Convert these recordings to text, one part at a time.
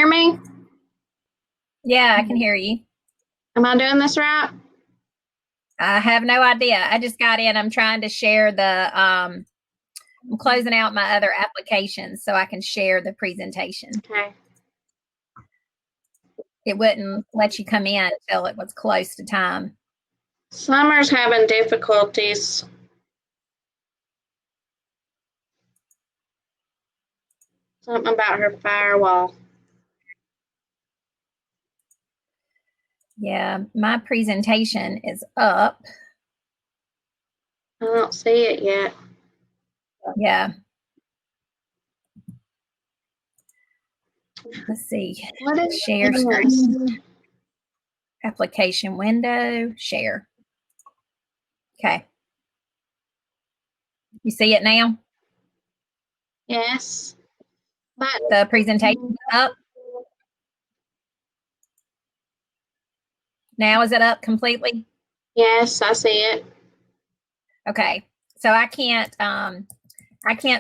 hear me? Yeah, I can hear you. Am I doing this right? I have no idea. I just got in. I'm trying to share the, I'm closing out my other applications so I can share the presentation. Okay. It wouldn't let you come in until it was close to time. Summer's having difficulties. Something about her firewall. Yeah, my presentation is up. I don't see it yet. Yeah. Let's see. What is Share screen. Application window. Share. Okay. You see it now? Yes. But The presentation is up. Now is it up completely? yes, I see it. Okay. So I can't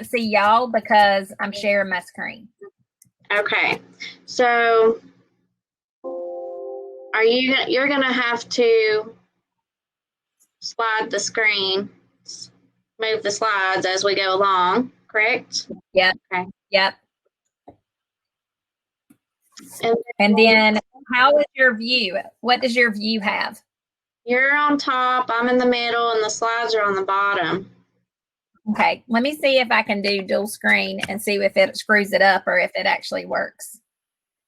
see y'all because I'm sharing my screen. Okay. So you're gonna have to slide the screen, move the slides as we go along, correct? Yep. Okay. Yep. And then how is your view? What does your view have? You're on top, I'm in the middle, and the slides are on the bottom. Okay, let me see if I can do dual screen and see if it screws it up or if it actually works.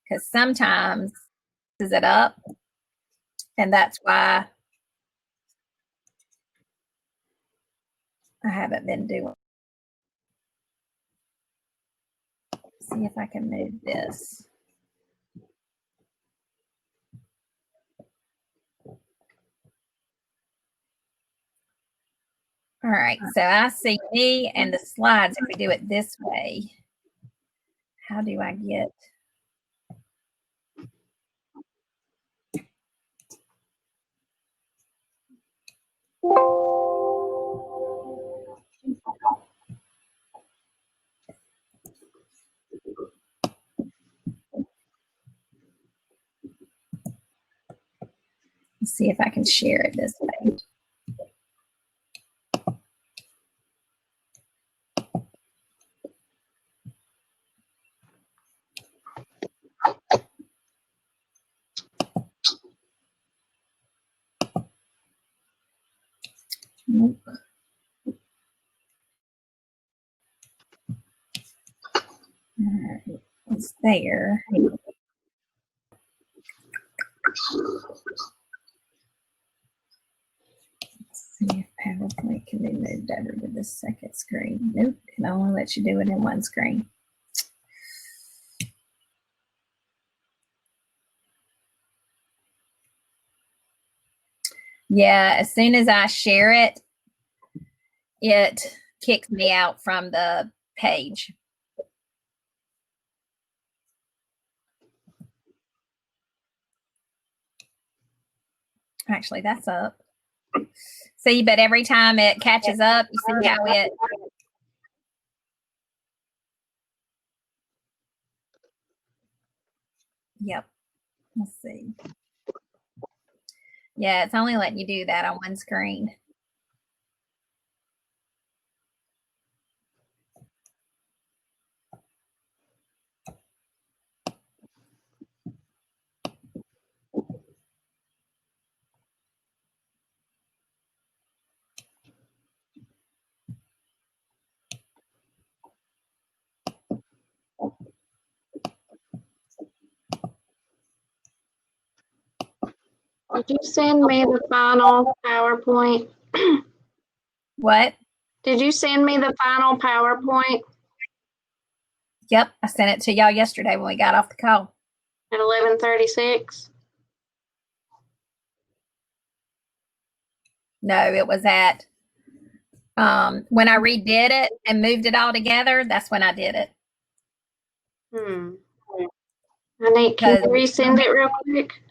Because sometimes is it up, and that's why I haven't been doing. See if I can move this. All right, so I see me and the slides. If we do it this way, how do I get? Let's see if I can share it this way. Nope. All right, it's there. Let's see if PowerPoint can be moved over to the second screen. Nope, it only lets you do it in one screen. Yeah, as soon as I share it, it kicks me out from the page. Actually, that's up. See, but every time it catches up, you see how it. Yep. Let's see. Yeah, it's only letting you do that on one screen. Did you send me the final PowerPoint? What? Did you send me the final PowerPoint? Yep, I sent it to y'all yesterday when we got off the call. At 11:36? No, it was at when I redid it and moved it all together, that's when I did it. Can you resend it real quick?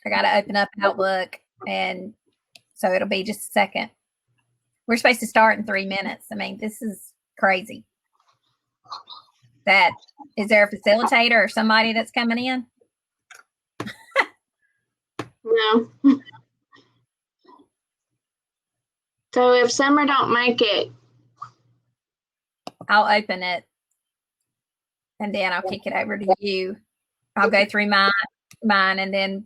I got to open up Outlook, and so it'll be just a second. We're supposed to start in 3 minutes. I mean, this is crazy. Is there a facilitator or somebody that's coming in? No. So if Summer don't make it, I'll open it, and then I'll kick it over to you. I'll go through mine, and then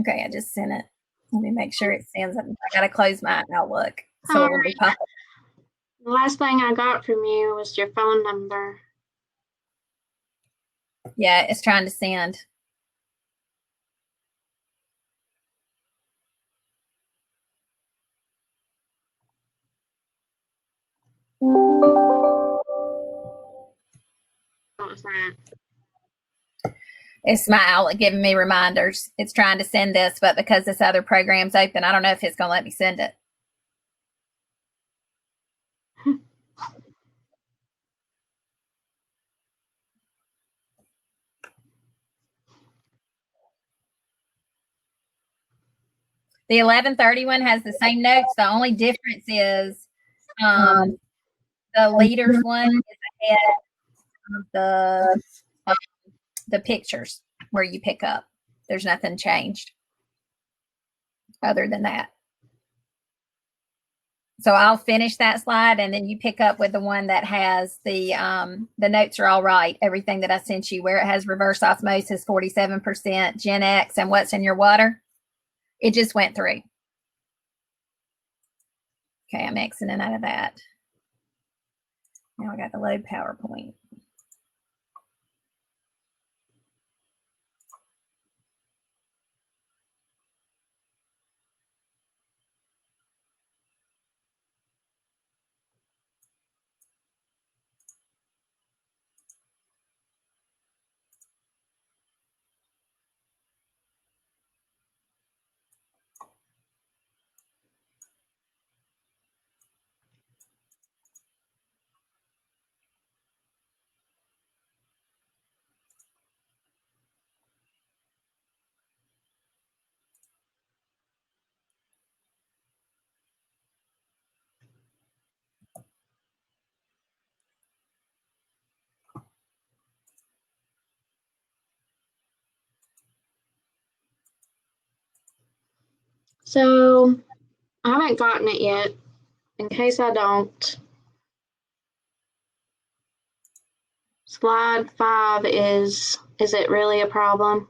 okay, I just sent it. Let me make sure it sends it. I gotta close my Outlook so it will be popping. the last thing I got from you was your phone number. Yeah, it's trying to send. What was that? It's my Outlook giving me reminders. It's trying to send this, but because this other program's open, I don't know if it's going to let me send it. The 11:30 one has the same notes. The only difference is the leaders one is ahead of the pictures where you pick up. There's nothing changed other than that. So I'll finish that slide, and then you pick up with the one that has the notes are all right. Everything that I sent you, where it has reverse osmosis, 47%, GenX, and what's in your water. It just went through. Okay, I'm exiting out of that. Now I got the load PowerPoint. So I haven't gotten it yet. In case I don't, slide 5 is it really a problem?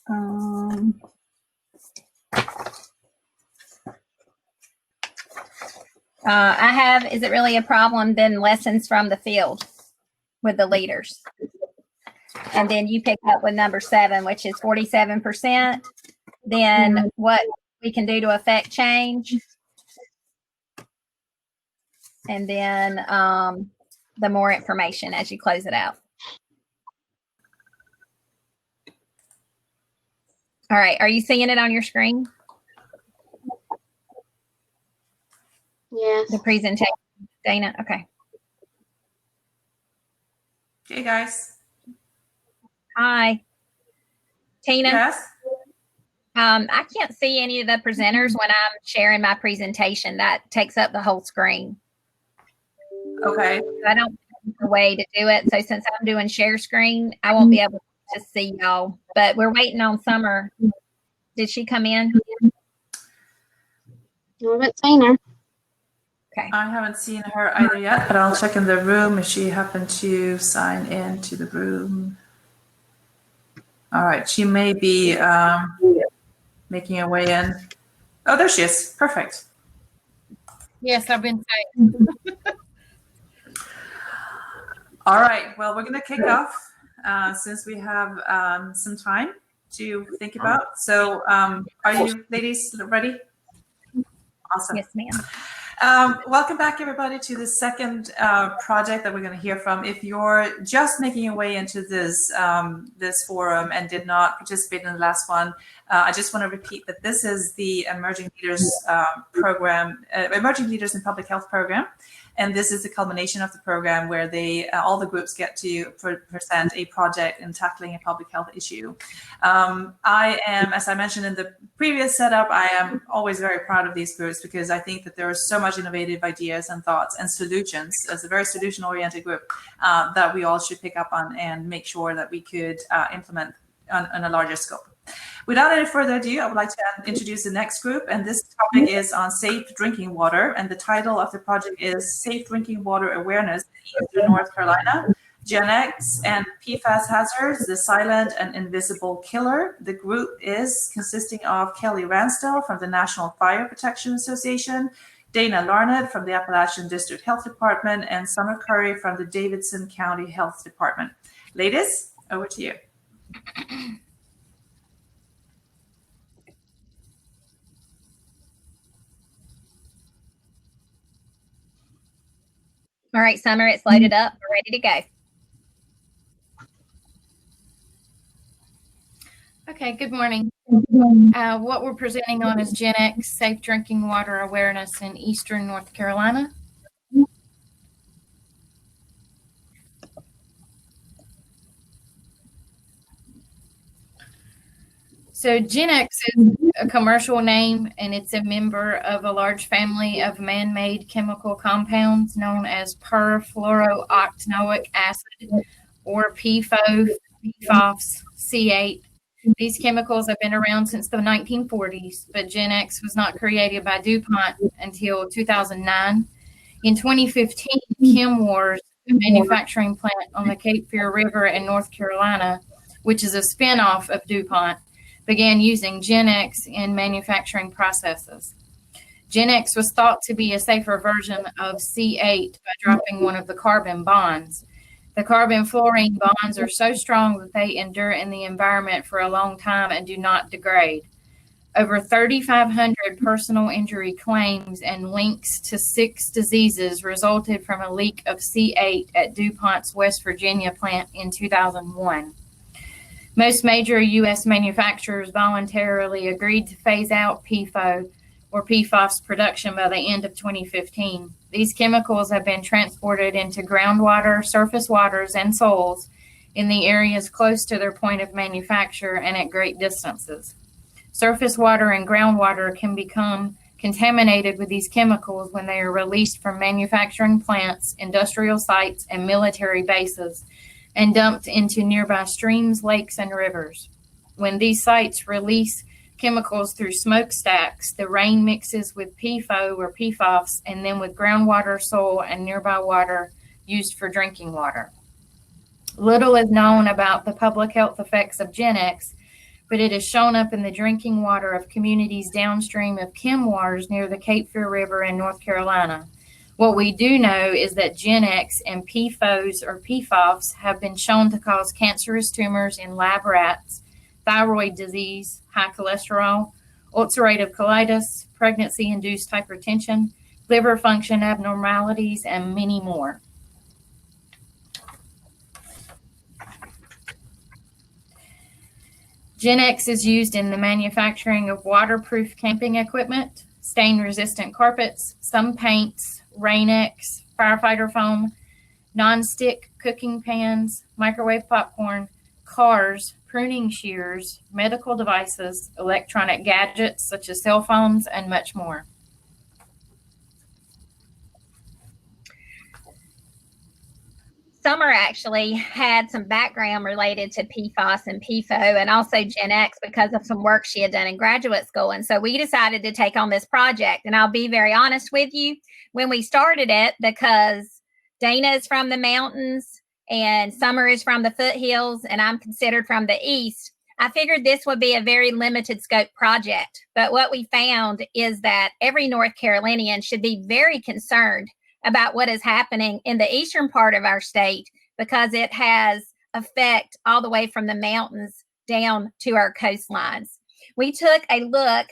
I have, is it really a problem? Then lessons from the field with the leaders. And then you pick up with number 7, which is 47%. Then what we can do to affect change. And then the more information as you close it out. All right. Are you seeing it on your screen? Yes. The presentation, Dana? Okay. Hey, guys. Hi. Tina? Yes? I can't see any of the presenters when I'm sharing my presentation. That takes up the whole screen. Okay. I don't have a way to do it. So since I'm doing share screen, I won't be able to see y'all. But we're waiting on Summer. Did she come in? I haven't seen her. Okay. I haven't seen her either yet, but I'll check in the room if she happened to sign in to the room. All right. She may be making her way in. Oh, there she is. Perfect. Yes, I've been saying. All right, well, we're going to kick off since we have some time to think about. So are you ladies ready? Awesome. Yes, ma'am. Welcome back, everybody, to the second project that we're going to hear from. If you're just making your way into this this forum and did not participate in the last one, I just want to repeat that this is the Emerging Leaders program, Emerging Leaders in Public Health program. And this is the culmination of the program where they all the groups get to present a project in tackling a public health issue. I am, as I mentioned in the previous setup, I am always very proud of these groups because I think that there are so much innovative ideas and thoughts and solutions as a very solution-oriented group that we all should pick up on and make sure that we could implement on a larger scope. Without any further ado, I would like to introduce the next group, and this topic is on safe drinking water, and the title of the project is Safe Drinking Water Awareness in Eastern North Carolina, GenX and PFAS Hazards, the Silent and Invisible Killer. The group is consisting of Kelly Ransdell from the National Fire Protection Association, Dana Larned from the Appalachian District Health Department, and Summer Curry from the Davidson County Health Department. Ladies, over to you. All right, Summer, it's loaded up. We're ready to go. Okay, good morning. What we're presenting on is GenX, Safe Drinking Water Awareness in Eastern North Carolina. So GenX is a commercial name, and it's a member of a large family of man-made chemical compounds known as perfluorooctanoic acid, or PFAS, C8. These chemicals have been around since the 1940s, but GenX was not created by DuPont until 2009. In 2015, ChemWars, a manufacturing plant on the Cape Fear River in North Carolina, which is a spinoff of DuPont, began using GenX in manufacturing processes. GenX was thought to be a safer version of C8 by dropping one of the carbon bonds. The carbon-fluorine bonds are so strong that they endure in the environment for a long time and do not degrade. Over 3,500 personal injury claims and links to 6 diseases resulted from a leak of C8 at DuPont's West Virginia plant in 2001. Most major U.S. manufacturers voluntarily agreed to phase out PFOA or PFAS production by the end of 2015. These chemicals have been transported into groundwater, surface waters, and soils in the areas close to their point of manufacture and at great distances. Surface water and groundwater can become contaminated with these chemicals when they are released from manufacturing plants, industrial sites, and military bases, and dumped into nearby streams, lakes, and rivers. When these sites release chemicals through smokestacks, the rain mixes with PFOA or PFAS and then with groundwater, soil, and nearby water used for drinking water. Little is known about the public health effects of GenX, but it has shown up in the drinking water of communities downstream of ChemWars near the Cape Fear River in North Carolina. What we do know is that GenX and PFOS or PFAS have been shown to cause cancerous tumors in lab rats, thyroid disease, high cholesterol, ulcerative colitis, pregnancy-induced hypertension, liver function abnormalities, and many more. GenX is used in the manufacturing of waterproof camping equipment, stain-resistant carpets, some paints, Rain-X, firefighter foam, non-stick cooking pans, microwave popcorn, cars, pruning shears, medical devices, electronic gadgets such as cell phones, and much more. Summer actually had some background related to PFAS and PFOA and also GenX because of some work she had done in graduate school. And so we decided to take on this project. And I'll be very honest with you, when we started it, because Dana is from the mountains and Summer is from the foothills and I'm considered from the east, I figured this would be a very limited scope project. But what we found is that every North Carolinian should be very concerned about what is happening in the eastern part of our state because it has effect all the way from the mountains down to our coastlines. We took a look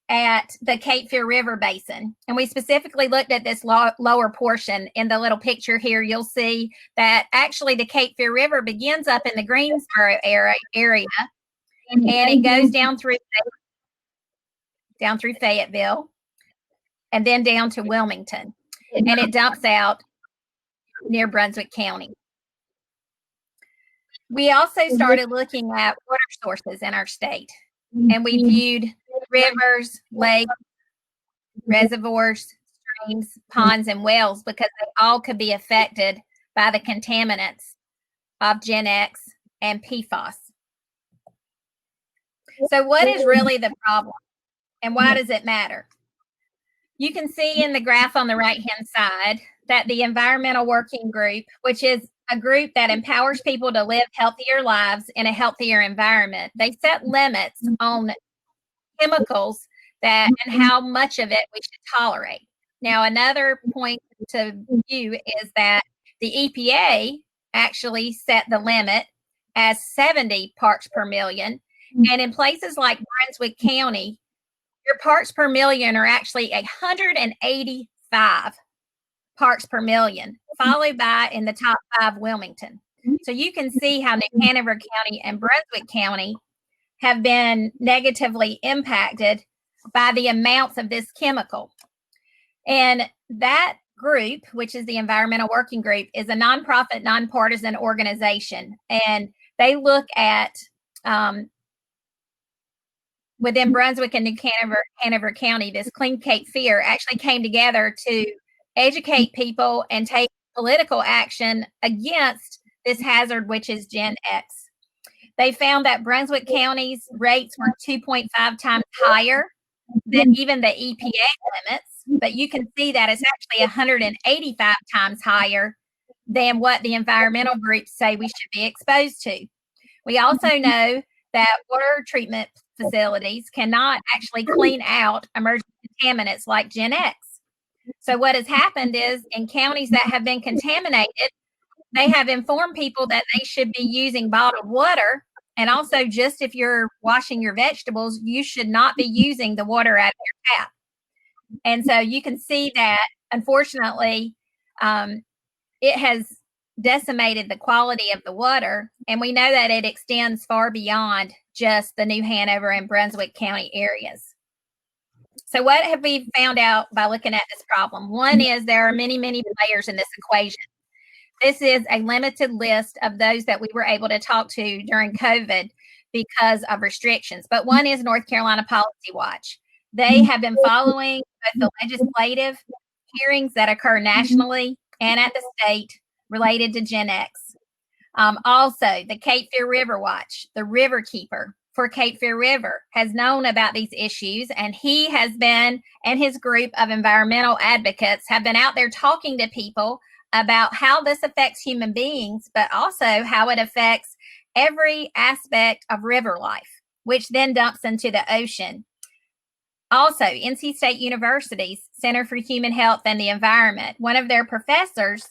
at the Cape Fear River Basin, and we specifically looked at this lower portion. In the little picture here, you'll see that actually the Cape Fear River begins up in the Greensboro area, and it goes down through Fayetteville, and then down to Wilmington, and it dumps out near Brunswick County. We also started looking at water sources in our state, and we viewed rivers, lakes, reservoirs, streams, ponds, and wells, because they all could be affected by the contaminants of GenX and PFAS. So what is really the problem, and why does it matter? You can see in the graph on the right-hand side that the Environmental Working Group, which is a group that empowers people to live healthier lives in a healthier environment, they set limits on chemicals that and how much of it we should tolerate. Now, another point to view is that the EPA actually set the limit as 70 parts per million. And in places like Brunswick County, your parts per million are actually 185 parts per million, followed by, in the top 5, Wilmington. So you can see how New Hanover County and Brunswick County have been negatively impacted by the amounts of this chemical. And that group, which is the Environmental Working Group, is a nonprofit, nonpartisan organization. And they look at, within Brunswick and New Hanover County, this Clean Cape Fear actually came together to educate people and take political action against this hazard, which is GenX. They found that Brunswick County's rates were 2.5 times higher than even the EPA limits, but you can see that it's actually 185 times higher than what the environmental groups say we should be exposed to. We also know that water treatment facilities cannot actually clean out emerging contaminants like GenX. So what has happened is, in counties that have been contaminated, they have informed people that they should be using bottled water. And also, just if you're washing your vegetables, you should not be using the water out of your tap. And so you can see that, unfortunately, it has decimated the quality of the water. And we know that it extends far beyond just the New Hanover and Brunswick County areas. So what have we found out by looking at this problem? One is there are many, many players in this equation. This is a limited list of those that we were able to talk to during COVID because of restrictions. But one is North Carolina Policy Watch. They have been following both the legislative hearings that occur nationally and at the state related to GenX. Also, the Cape Fear River Watch, the river keeper for Cape Fear River, has known about these issues, and he has been, and his group of environmental advocates have been out there talking to people about how this affects human beings, but also how it affects every aspect of river life, which then dumps into the ocean. Also, NC State University's Center for Human Health and the Environment, one of their professors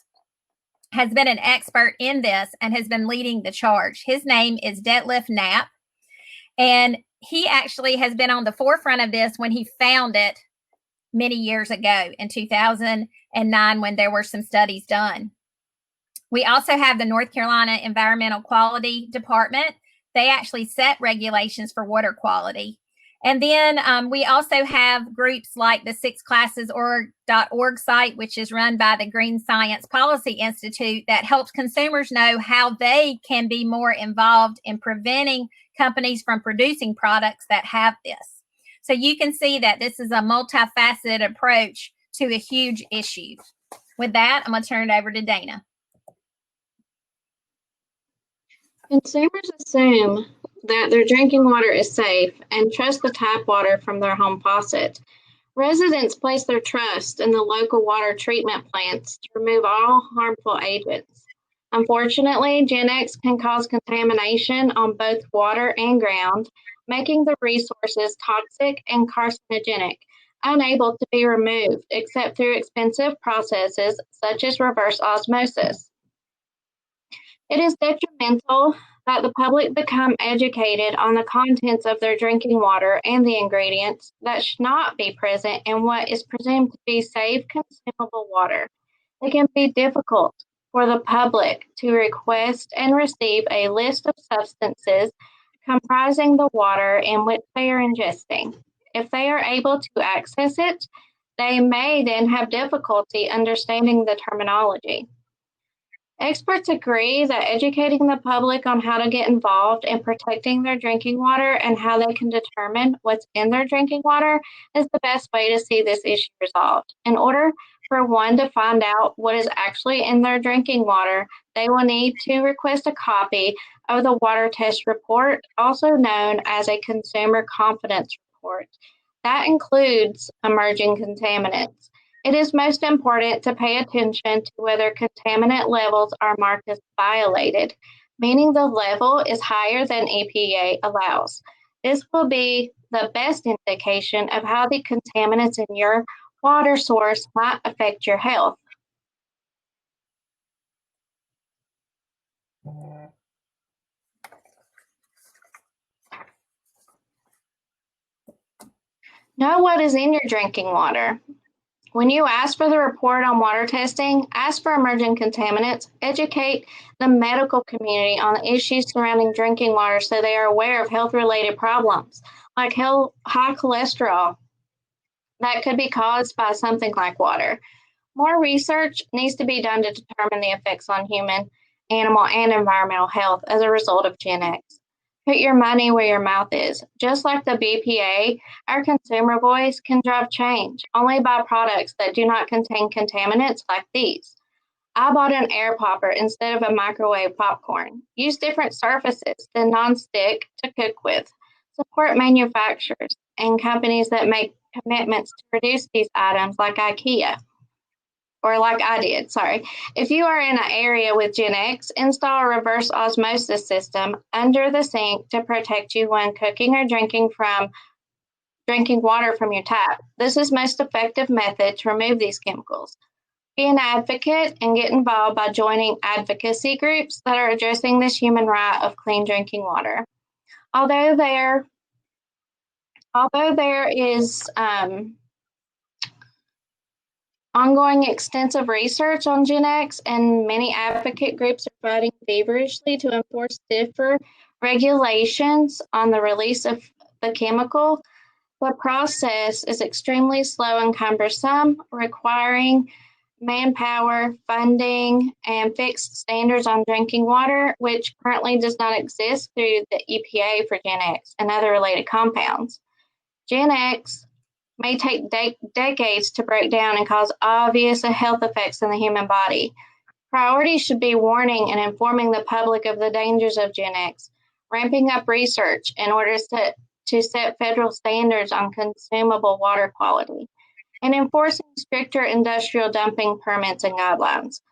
has been an expert in this and has been leading the charge. His name is Detlef Knapp, and he actually has been on the forefront of this when he found it many years ago in 2009 when there were some studies done. We also have the North Carolina Environmental Quality Department. They actually set regulations for water quality. And then we also have groups like the sixclasses.org site, which is run by the Green Science Policy Institute, that helps consumers know how they can be more involved in preventing companies from producing products that have this. So you can see that this is a multifaceted approach to a huge issue. With that, I'm going to turn it over to Dana. Consumers assume that their drinking water is safe and trust the tap water from their home faucet. Residents place their trust in the local water treatment plants to remove all harmful agents. Unfortunately, GenX can cause contamination on both water and ground, making the resources toxic and carcinogenic, unable to be removed except through expensive processes such as reverse osmosis. It is detrimental that the public become educated on the contents of their drinking water and the ingredients that should not be present in what is presumed to be safe, consumable water. It can be difficult for the public to request and receive a list of substances comprising the water in which they are ingesting. If they are able to access it, they may then have difficulty understanding the terminology. Experts agree that educating the public on how to get involved in protecting their drinking water and how they can determine what's in their drinking water is the best way to see this issue resolved. In order for one to find out what is actually in their drinking water, they will need to request a copy of the water test report, also known as a consumer confidence report. That includes emerging contaminants. It is most important to pay attention to whether contaminant levels are marked as violated, meaning the level is higher than EPA allows. This will be the best indication of how the contaminants in your water source might affect your health. Know what is in your drinking water. When you ask for the report on water testing, ask for emerging contaminants, educate the medical community on the issues surrounding drinking water so they are aware of health-related problems like high cholesterol that could be caused by something like water. More research needs to be done to determine the effects on human, animal, and environmental health as a result of GenX. Put your money where your mouth is. Just like the BPA, our consumer voice can drive change. Only buy products that do not contain contaminants like these. I bought an air popper instead of a microwave popcorn. Use different surfaces than nonstick to cook with. Support manufacturers and companies that make commitments to reduce these items like IKEA. Or like I did, sorry. If you are in an area with GenX, install a reverse osmosis system under the sink to protect you when cooking or drinking water from your tap. This is most effective method to remove these chemicals. Be an advocate and get involved by joining advocacy groups that are addressing this human right of clean drinking water. Although there is ongoing extensive research on GenX, and many advocate groups are fighting feverishly to enforce stiffer regulations on the release of the chemical. The process is extremely slow and cumbersome, requiring manpower, funding, and fixed standards on drinking water, which currently does not exist through the EPA for GenX and other related compounds. GenX may take decades to break down and cause obvious health effects in the human body. Priorities should be warning and informing the public of the dangers of GenX, ramping up research in order to set federal standards on consumable water quality, and enforcing stricter industrial dumping permits and guidelines.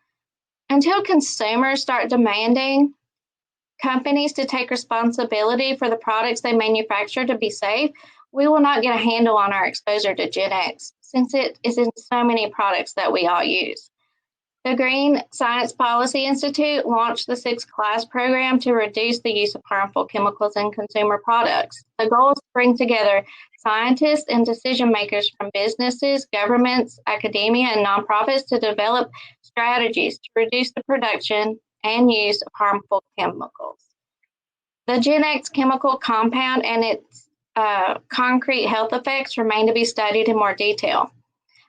Until consumers start demanding companies to take responsibility for the products they manufacture to be safe, we will not get a handle on our exposure to GenX, since it is in so many products that we all use. The Green Science Policy Institute launched the 6th class program to reduce the use of harmful chemicals in consumer products. The goal is to bring together scientists and decision makers from businesses, governments, academia, and nonprofits to develop strategies to reduce the production and use of harmful chemicals. The GenX chemical compound and its concrete health effects remain to be studied in more detail.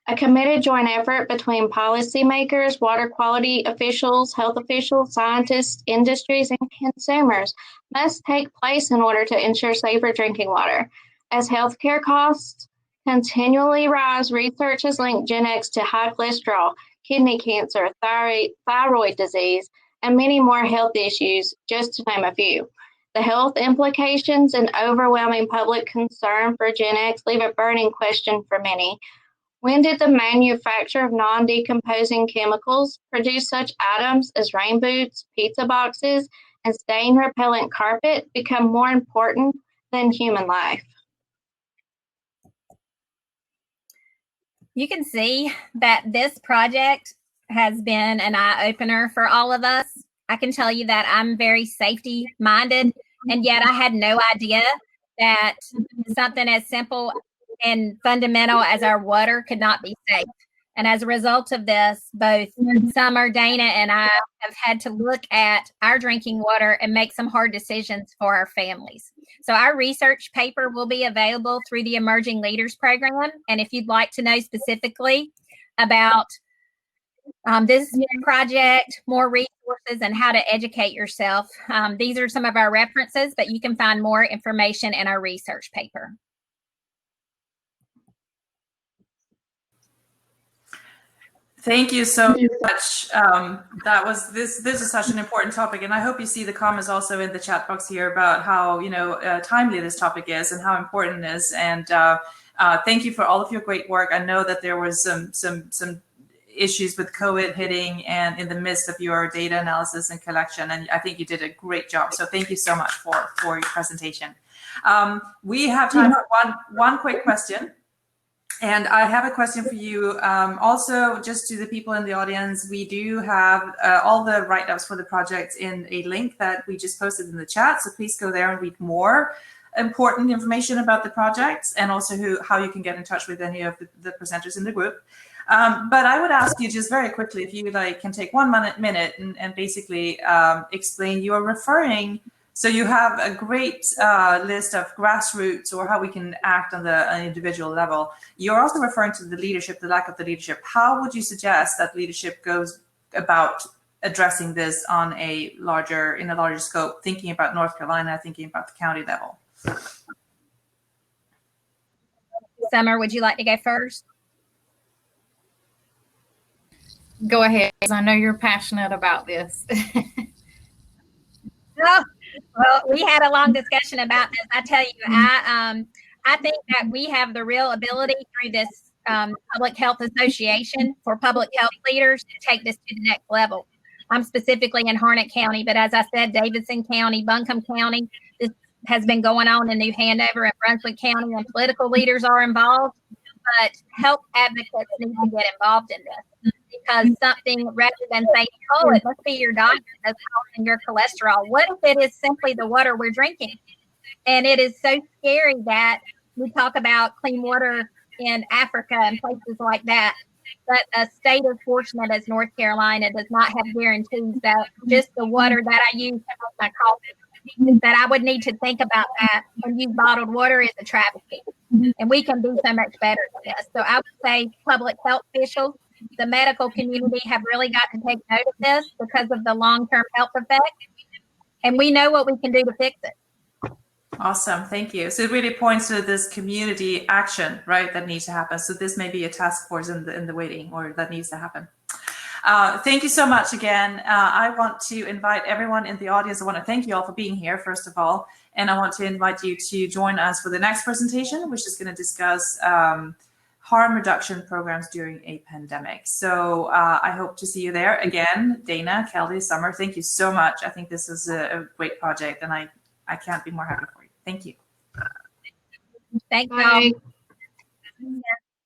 A committed joint effort between policymakers, water quality officials, health officials, scientists, industries, and consumers must take place in order to ensure safer drinking water. As healthcare costs continually rise, research has linked GenX to high cholesterol, kidney cancer, thyroid disease, and many more health issues, just to name a few. The health implications and overwhelming public concern for GenX leave a burning question for many. When did the manufacture of non-decomposing chemicals produce such items as rain boots, pizza boxes, and stain-repellent carpet become more important than human life? You can see that this project has been an eye-opener for all of us. I can tell you that I'm very safety minded, and yet I had no idea that something as simple and fundamental as our water could not be safe. And as a result of this, both Summer, Dana, and I have had to look at our drinking water and make some hard decisions for our families. So our research paper will be available through the Emerging Leaders Program. And if you'd like to know specifically about this project, more resources, and how to educate yourself, these are some of our references, but you can find more information in our research paper. Thank you so much. This is such an important topic, and I hope you see the comments also in the chat box here about how timely this topic is and how important it is. And thank you for all of your great work. I know that there was some issues with COVID hitting and in the midst of your data analysis and collection, and I think you did a great job. So thank you so much for your presentation. We have time for one quick question. And I have a question for you. Also, just to the people in the audience, we do have all the write-ups for the project in a link that we just posted in the chat. So please go there and read more important information about the project, and also how you can get in touch with any of the presenters in the group. But I would ask you just very quickly if you can take 1 minute and basically explain. You are referring. So you have a great list of grassroots or how we can act on an individual level. You're also referring to the leadership, the lack of the leadership. How would you suggest that leadership goes about addressing this in a larger scope, thinking about North Carolina, thinking about the county level? Summer, would you like to go first? Go ahead, 'cause I know you're passionate about this. Oh, well, we had a long discussion about this. I tell you, I think that we have the real ability through this Public Health Association for public health leaders to take this to the next level. I'm specifically in Harnett County, but as I said, Davidson County, Buncombe County, this has been going on in New Hanover and Brunswick County, and political leaders are involved, but health advocates need to get involved in this. Because something, rather than saying, oh, it must be your doctor that's causing your cholesterol. What if it is simply the water we're drinking? And it is so scary that we talk about clean water in Africa and places like that. But a state as fortunate as North Carolina does not have guarantees that just the water that I use to make my coffee, that I would need to think about that and use bottled water is a travesty. And we can do so much better than this. So I would say public health officials, the medical community have really got to take note of this because of the long-term health effects. And we know what we can do to fix it. Awesome. Thank you. So it really points to this community action, right, that needs to happen. So this may be a task force in the waiting, or that needs to happen. Thank you so much again. I want to invite everyone in the audience. I want to thank you all for being here, first of all. And I want to invite you to join us for the next presentation, which is going to discuss harm reduction programs during a pandemic. So I hope to see you there. Again, Dana, Kelly, Summer, thank you so much. I think this is a great project, and I can't be more happy for you. Thank you. Thank you. Bye.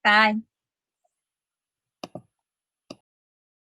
Bye.